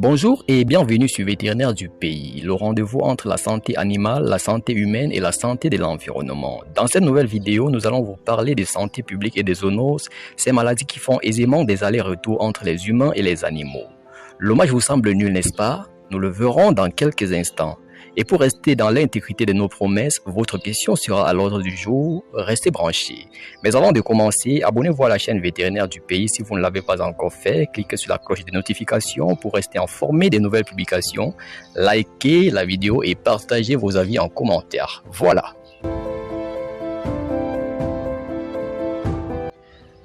Bonjour et bienvenue sur Vétérinaire du pays, le rendez-vous entre la santé animale, la santé humaine et la santé de l'environnement. Dans cette nouvelle vidéo, nous allons vous parler de santé publique et des zoonoses, ces maladies qui font aisément des allers-retours entre les humains et les animaux. L'hommage vous semble nul, n'est-ce pas? Nous le verrons dans quelques instants. Et pour rester dans l'intégrité de nos promesses, votre question sera à l'ordre du jour. Restez branchés. Mais avant de commencer, abonnez-vous à la chaîne Vétérinaire du pays si vous ne l'avez pas encore fait. Cliquez sur la cloche de notification pour rester informé des nouvelles publications. Likez la vidéo et partagez vos avis en commentaire. Voilà.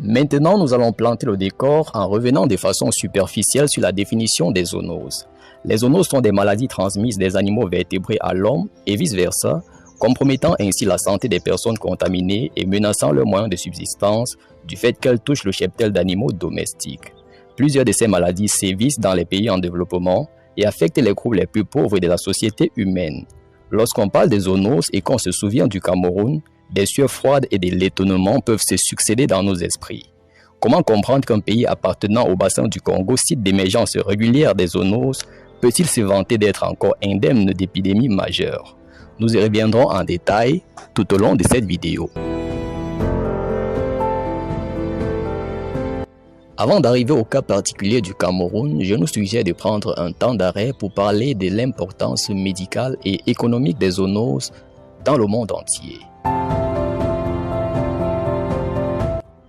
Maintenant, nous allons planter le décor en revenant de façon superficielle sur la définition des zoonoses. Les zoonoses sont des maladies transmises des animaux vertébrés à l'homme et vice-versa, compromettant ainsi la santé des personnes contaminées et menaçant leurs moyens de subsistance du fait qu'elles touchent le cheptel d'animaux domestiques. Plusieurs de ces maladies sévissent dans les pays en développement et affectent les groupes les plus pauvres de la société humaine. Lorsqu'on parle des zoonoses et qu'on se souvient du Cameroun, des sueurs froides et des l'étonnement peuvent se succéder dans nos esprits. Comment comprendre qu'un pays appartenant au bassin du Congo cite d'émergence régulière des zoonoses peut-il se vanter d'être encore indemne d'épidémies majeures? Nous y reviendrons en détail tout au long de cette vidéo. Avant d'arriver au cas particulier du Cameroun, je nous suggère de prendre un temps d'arrêt pour parler de l'importance médicale et économique des zoonoses dans le monde entier.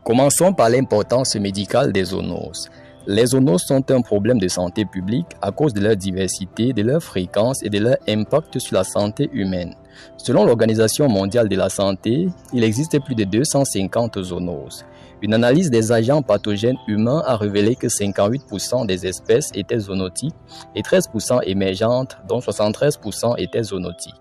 Commençons par l'importance médicale des zoonoses. Les zoonoses sont un problème de santé publique à cause de leur diversité, de leur fréquence et de leur impact sur la santé humaine. Selon l'Organisation mondiale de la santé, il existe plus de 250 zoonoses. Une analyse des agents pathogènes humains a révélé que 58% des espèces étaient zoonotiques et 13% émergentes, dont 73% étaient zoonotiques.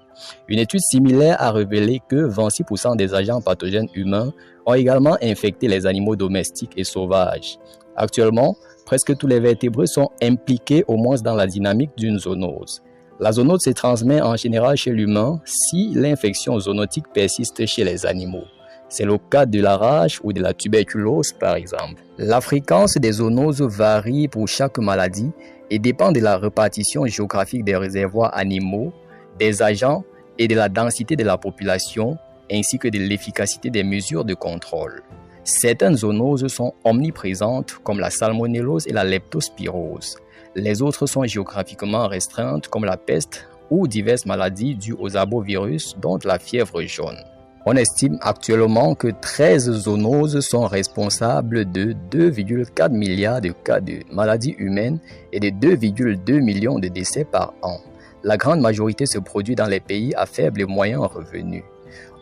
Une étude similaire a révélé que 26% des agents pathogènes humains ont également infecté les animaux domestiques et sauvages. Actuellement, presque tous les vertébrés sont impliqués au moins dans la dynamique d'une zoonose. La zoonose se transmet en général chez l'humain si l'infection zoonotique persiste chez les animaux. C'est le cas de la rage ou de la tuberculose par exemple. La fréquence des zoonoses varie pour chaque maladie et dépend de la répartition géographique des réservoirs animaux, des agents et de la densité de la population, ainsi que de l'efficacité des mesures de contrôle. Certaines zoonoses sont omniprésentes comme la salmonellose et la leptospirose. Les autres sont géographiquement restreintes comme la peste ou diverses maladies dues aux arbovirus, dont la fièvre jaune. On estime actuellement que 13 zoonoses sont responsables de 2,4 milliards de cas de maladies humaines et de 2,2 millions de décès par an. La grande majorité se produit dans les pays à faible et moyen revenu.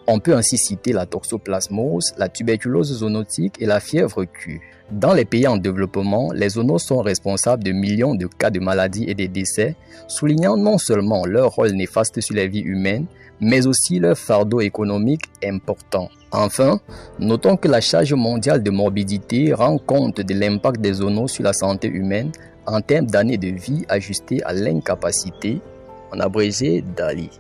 On peut ainsi citer la toxoplasmose, la tuberculose zoonotique et la fièvre Q. Dans les pays en développement, les zoonoses sont responsables de millions de cas de maladies et de décès, soulignant non seulement leur rôle néfaste sur les vies humaines, mais aussi leur fardeau économique important. Enfin, notons que la charge mondiale de morbidité rend compte de l'impact des zoonoses sur la santé humaine en termes d'années de vie ajustées à l'incapacité, en abrégé DALI.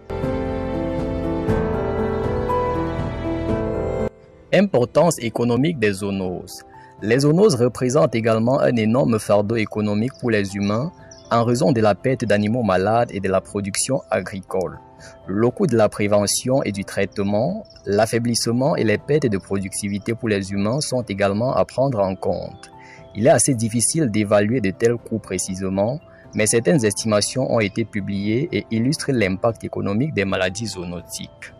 Importance économique des zoonoses. Les zoonoses représentent également un énorme fardeau économique pour les humains en raison de la perte d'animaux malades et de la production agricole. Le coût de la prévention et du traitement, l'affaiblissement et les pertes de productivité pour les humains sont également à prendre en compte. Il est assez difficile d'évaluer de tels coûts précisément, mais certaines estimations ont été publiées et illustrent l'impact économique des maladies zoonotiques.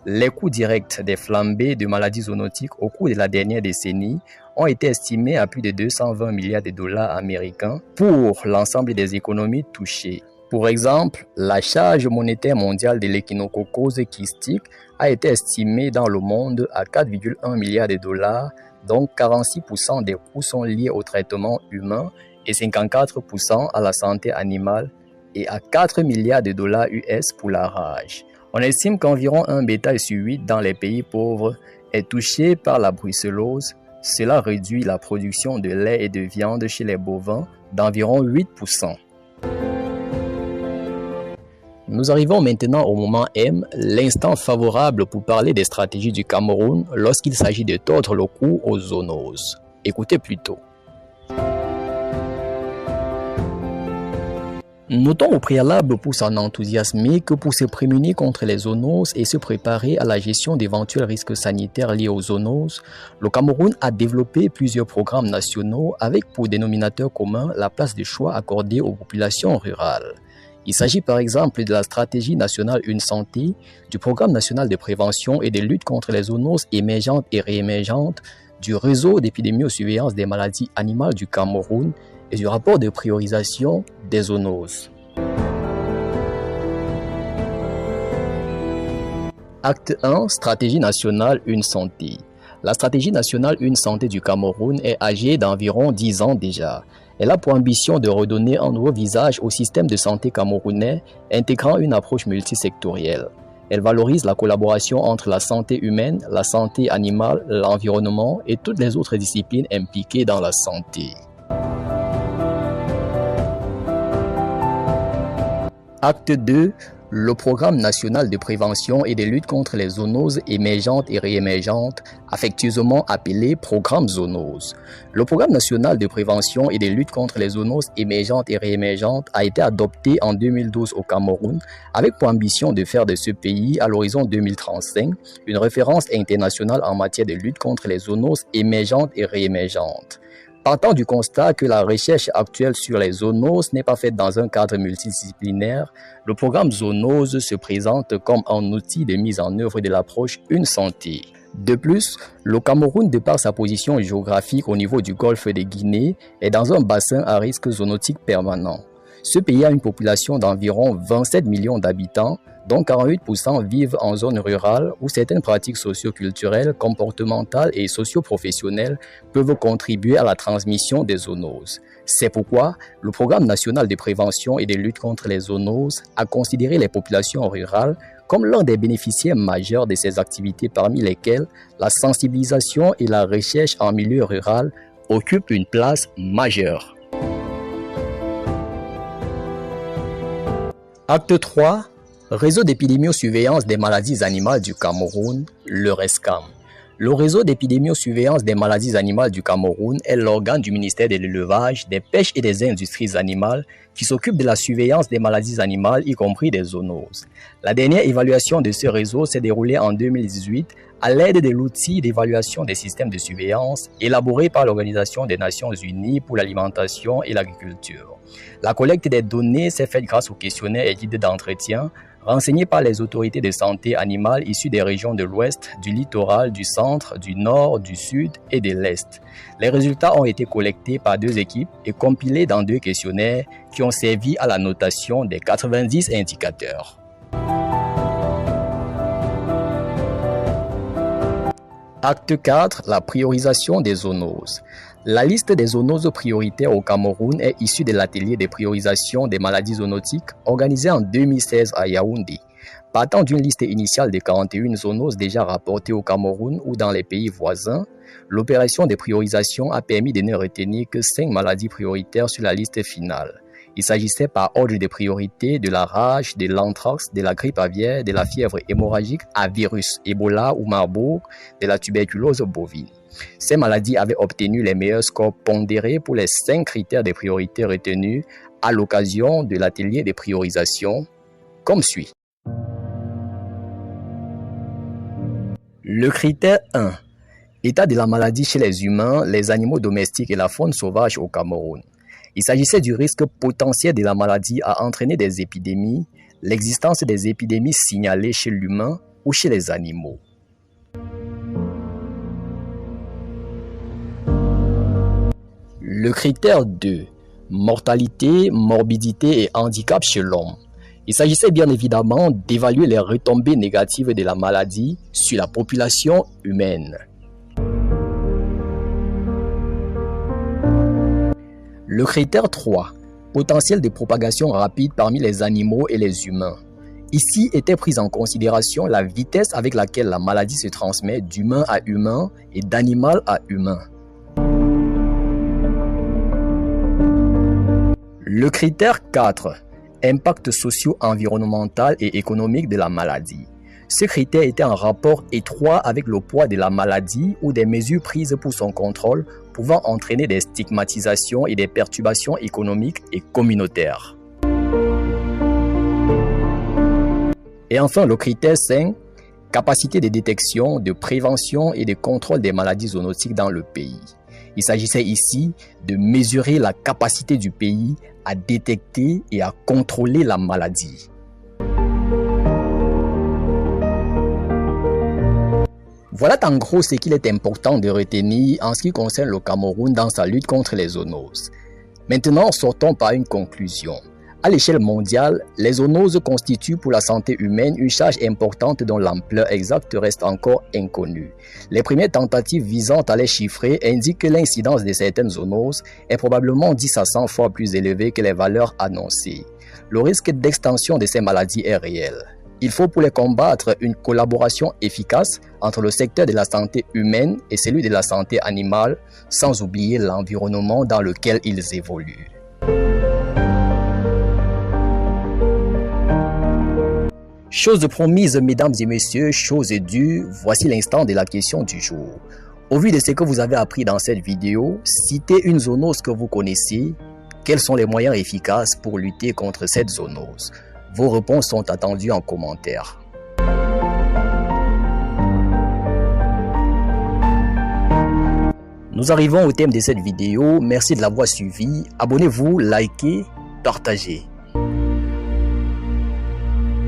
Les coûts directs des flambées de maladies zoonotiques au cours de la dernière décennie ont été estimés à plus de 220 milliards de dollars américains pour l'ensemble des économies touchées. Pour exemple, la charge monétaire mondiale de l'échinococose kystique a été estimée dans le monde à 4,1 milliards de dollars, dont 46% des coûts sont liés au traitement humain et 54% à la santé animale et à 4 milliards de dollars US pour la rage. On estime qu'environ un bétail sur 8 dans les pays pauvres est touché par la brucellose. Cela réduit la production de lait et de viande chez les bovins d'environ 8%. Nous arrivons maintenant au moment M, l'instant favorable pour parler des stratégies du Cameroun lorsqu'il s'agit de tordre le cou aux zoonoses. Écoutez plutôt. Notons au préalable pour s'en enthousiasmer que pour se prémunir contre les zoonoses et se préparer à la gestion d'éventuels risques sanitaires liés aux zoonoses, le Cameroun a développé plusieurs programmes nationaux avec pour dénominateur commun la place de choix accordée aux populations rurales. Il s'agit par exemple de la stratégie nationale Une Santé, du programme national de prévention et de lutte contre les zoonoses émergentes et réémergentes, du réseau d'épidémiosurveillance des maladies animales du Cameroun et du rapport de priorisation des zoonoses. Acte 1, Stratégie nationale Une Santé. La stratégie nationale Une Santé du Cameroun est âgée d'environ 10 ans déjà. Elle a pour ambition de redonner un nouveau visage au système de santé camerounais, intégrant une approche multisectorielle. Elle valorise la collaboration entre la santé humaine, la santé animale, l'environnement et toutes les autres disciplines impliquées dans la santé. Acte 2. Le programme national de prévention et de lutte contre les zoonoses émergentes et réémergentes, affectueusement appelé programme zoonose. Le programme national de prévention et de lutte contre les zoonoses émergentes et réémergentes a été adopté en 2012 au Cameroun avec pour ambition de faire de ce pays, à l'horizon 2035, une référence internationale en matière de lutte contre les zoonoses émergentes et réémergentes. Partant du constat que la recherche actuelle sur les zoonoses n'est pas faite dans un cadre multidisciplinaire, le programme zoonose se présente comme un outil de mise en œuvre de l'approche Une Santé. De plus, le Cameroun, de par sa position géographique au niveau du golfe de Guinée, est dans un bassin à risque zoonotique permanent. Ce pays a une population d'environ 27 millions d'habitants, dont 48% vivent en zone rurale où certaines pratiques socio-culturelles, comportementales et socio-professionnelles peuvent contribuer à la transmission des zoonoses. C'est pourquoi le Programme national de prévention et de lutte contre les zoonoses a considéré les populations rurales comme l'un des bénéficiaires majeurs de ces activités, parmi lesquelles la sensibilisation et la recherche en milieu rural occupent une place majeure. Acte 3. Réseau d'épidémiosurveillance des maladies animales du Cameroun, le RESCAM. Le réseau d'épidémiosurveillance des maladies animales du Cameroun est l'organe du ministère de l'Élevage, des Pêches et des Industries animales qui s'occupe de la surveillance des maladies animales, y compris des zoonoses. La dernière évaluation de ce réseau s'est déroulée en 2018 à l'aide de l'outil d'évaluation des systèmes de surveillance élaboré par l'Organisation des Nations Unies pour l'alimentation et l'agriculture. La collecte des données s'est faite grâce aux questionnaires et guides d'entretien renseignés par les autorités de santé animale issues des régions de l'Ouest, du littoral, du centre, du nord, du sud et de l'Est. Les résultats ont été collectés par 2 équipes et compilés dans 2 questionnaires qui ont servi à la notation des 90 indicateurs. Acte 4. La priorisation des zoonoses. La liste des zoonoses prioritaires au Cameroun est issue de l'atelier de priorisation des maladies zoonotiques organisé en 2016 à Yaoundé. Partant d'une liste initiale de 41 zoonoses déjà rapportées au Cameroun ou dans les pays voisins, l'opération de priorisation a permis de ne retenir que 5 maladies prioritaires sur la liste finale. Il s'agissait par ordre de priorité de la rage, de l'anthrax, de la grippe aviaire, de la fièvre hémorragique à virus, Ebola ou Marburg, de la tuberculose bovine. Ces maladies avaient obtenu les meilleurs scores pondérés pour les 5 critères de priorité retenus à l'occasion de l'atelier de priorisation, comme suit. Le critère 1. État de la maladie chez les humains, les animaux domestiques et la faune sauvage au Cameroun. Il s'agissait du risque potentiel de la maladie à entraîner des épidémies, l'existence des épidémies signalées chez l'humain ou chez les animaux. Le critère 2. Mortalité, morbidité et handicap chez l'homme. Il s'agissait bien évidemment d'évaluer les retombées négatives de la maladie sur la population humaine. Le critère 3. Potentiel de propagation rapide parmi les animaux et les humains. Ici était prise en considération la vitesse avec laquelle la maladie se transmet d'humain à humain et d'animal à humain. Le critère 4. Impact socio-environnemental et économique de la maladie. Ce critère était en rapport étroit avec le poids de la maladie ou des mesures prises pour son contrôle pouvant entraîner des stigmatisations et des perturbations économiques et communautaires. Et enfin, le critère 5, capacité de détection, de prévention et de contrôle des maladies zoonotiques dans le pays. Il s'agissait ici de mesurer la capacité du pays à détecter et à contrôler la maladie. Voilà en gros ce qu'il est important de retenir en ce qui concerne le Cameroun dans sa lutte contre les zoonoses. Maintenant, sortons par une conclusion. À l'échelle mondiale, les zoonoses constituent pour la santé humaine une charge importante dont l'ampleur exacte reste encore inconnue. Les premières tentatives visant à les chiffrer indiquent que l'incidence de certaines zoonoses est probablement 10 à 100 fois plus élevée que les valeurs annoncées. Le risque d'extension de ces maladies est réel. Il faut pour les combattre une collaboration efficace entre le secteur de la santé humaine et celui de la santé animale, sans oublier l'environnement dans lequel ils évoluent. Chose promise, mesdames et messieurs, chose due, voici l'instant de la question du jour. Au vu de ce que vous avez appris dans cette vidéo, citez une zoonose que vous connaissez. Quels sont les moyens efficaces pour lutter contre cette zoonose? Vos réponses sont attendues en commentaire. Nous arrivons au thème de cette vidéo. Merci de l'avoir suivi. Abonnez-vous, likez, partagez.